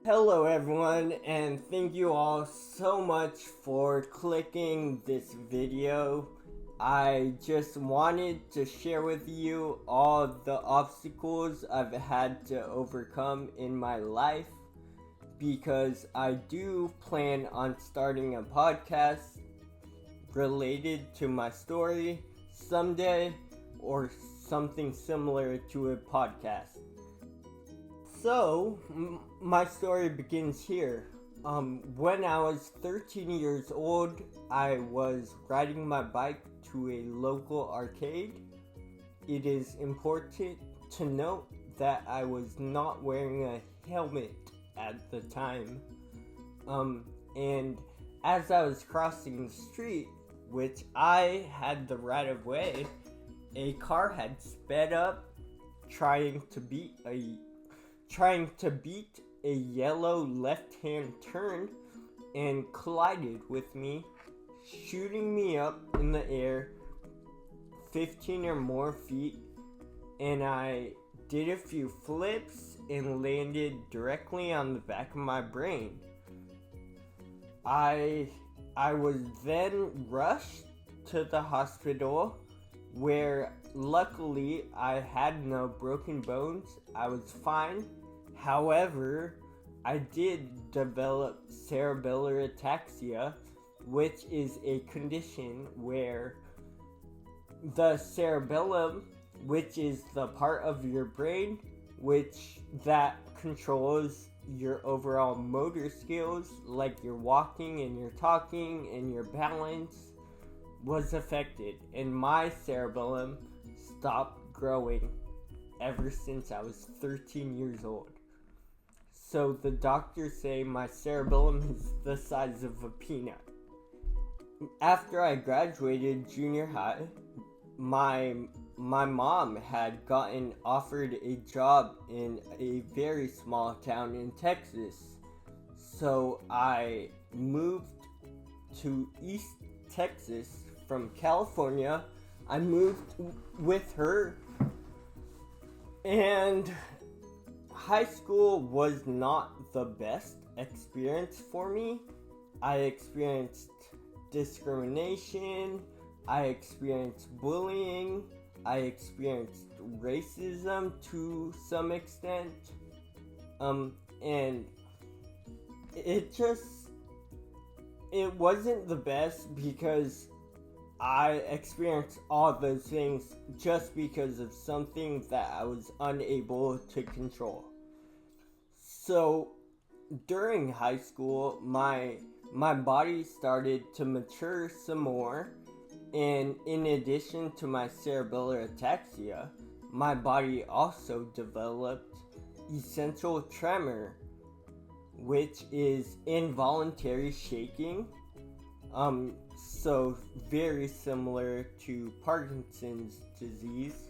Hello, everyone, and thank you all so much for clicking this video. I just wanted to share with you all the obstacles I've had to overcome in my life because I do plan on starting a podcast related to my story someday or something similar to a podcast. So, my story begins here. When I was 13 years old, I was riding my bike to a local arcade. It is important to note that I was not wearing a helmet at the time. And as I was crossing the street, which I had the right of way, a car had sped up trying to beat a yellow left-hand turn and collided with me, shooting me up in the air 15 or more feet, and I did a few flips and landed directly on the back of my brain. I was then rushed to the hospital where luckily I had no broken bones. I was fine. However, I did develop cerebellar ataxia, which is a condition where the cerebellum, which is the part of your brain that controls your overall motor skills, like your walking and your talking and your balance, was affected, and my cerebellum stopped growing ever since I was 13 years old. So the doctors say my cerebellum is the size of a peanut. After I graduated junior high, my mom had gotten offered a job in a very small town in Texas. So I moved to East Texas from California. I moved with her, and high school was not the best experience for me. I experienced discrimination, I experienced bullying, I experienced racism to some extent, and it wasn't the best because I experienced all those things just because of something that I was unable to control. So during high school, my body started to mature some more, and in addition to my cerebellar ataxia, my body also developed essential tremor, which is involuntary shaking. So very similar to Parkinson's disease.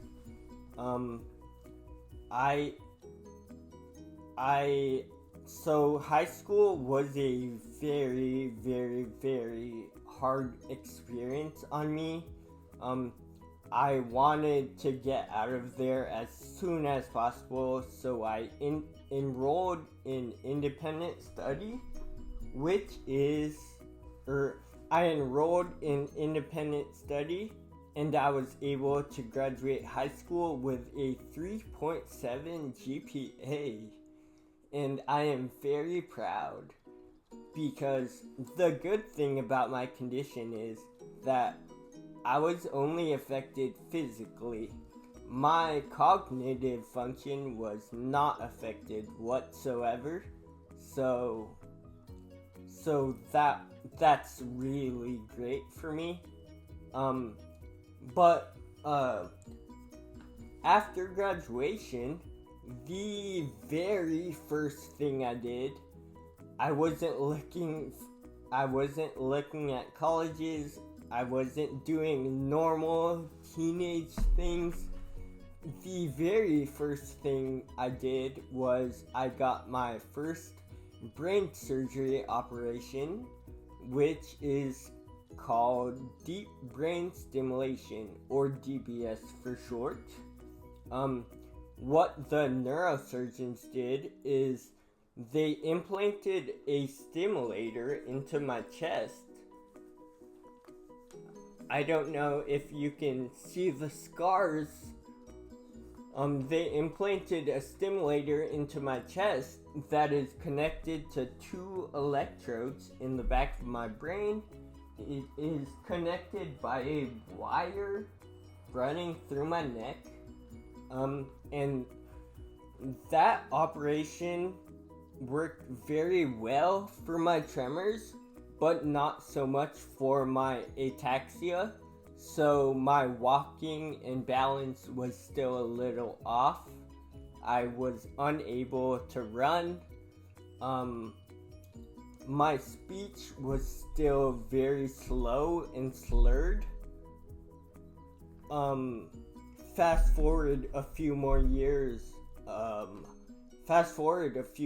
So high school was a very, very, very hard experience on me. I wanted to get out of there as soon as possible, so I enrolled in independent study, I enrolled in independent study, and I was able to graduate high school with a 3.7 GPA. And I am very proud because the good thing about my condition is that I was only affected physically. My cognitive function was not affected whatsoever. So that's really great for me. But after graduation, the very first thing I did, I wasn't looking at colleges. I wasn't doing normal teenage things. The very first thing I did was I got my first brain surgery operation, which is called deep brain stimulation, or DBS for short. What the neurosurgeons did is they implanted a stimulator into my chest. I don't know if you can see the scars. They implanted a stimulator into my chest that is connected to 2 electrodes in the back of my brain. It is connected by a wire running through my neck. And that operation worked very well for my tremors, but not so much for my ataxia. So my walking and balance was still a little off. I was unable to run. My speech was still very slow and slurred. Fast forward a few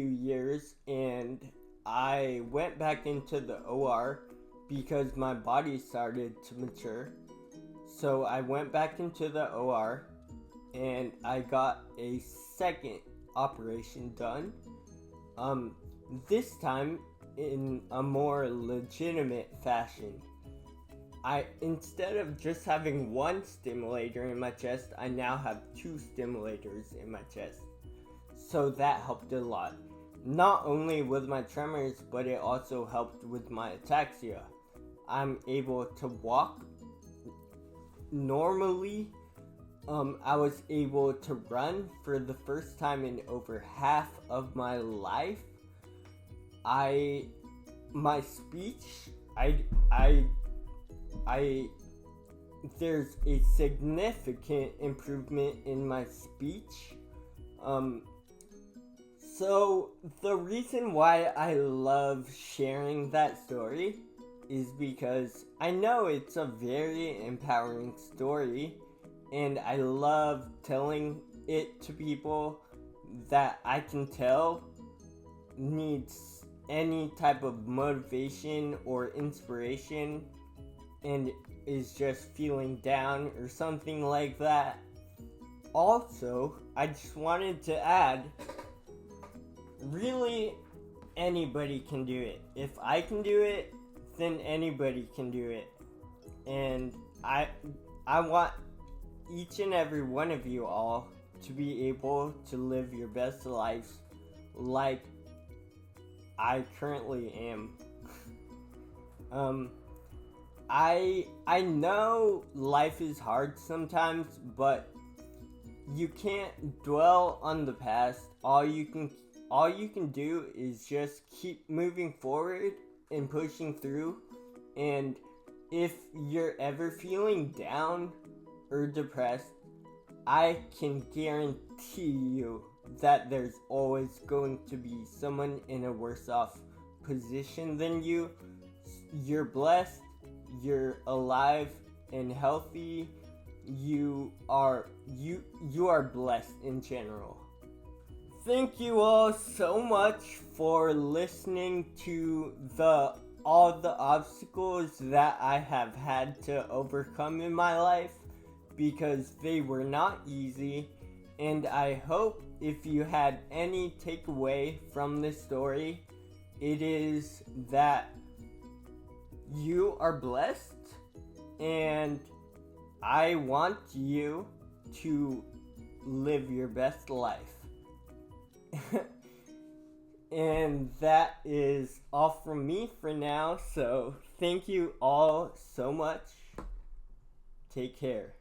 years, and I went back into the OR because my body started to mature. So I went back into the OR and I got a second operation done. This time in a more legitimate fashion. Instead of just having 1 stimulator in my chest, I now have 2 stimulators in my chest. So that helped a lot. Not only with my tremors, but it also helped with my ataxia. I'm able to walk normally. I was able to run for the first time in over half of my life. My speech, there's a significant improvement in my speech. So the reason why I love sharing that story is because I know it's a very empowering story, and I love telling it to people that I can tell needs any type of motivation or inspiration and is just feeling down or something like that. Also, I just wanted to add, really, anybody can do it. If I can do it, then anybody can do it. And I want each and every one of you all to be able to live your best lives like I currently am. I know life is hard sometimes, but you can't dwell on the past. All you can do is just keep moving forward and pushing through. And if you're ever feeling down or depressed, I can guarantee you that there's always going to be someone in a worse off position than you. You're blessed, you're alive and healthy. You are blessed in general. Thank you all so much for listening to all the obstacles that I have had to overcome in my life, because they were not easy. And I hope if you had any takeaway from this story, it is that you are blessed, and I want you to live your best life. And that is all from me for now, so thank you all so much. Take care.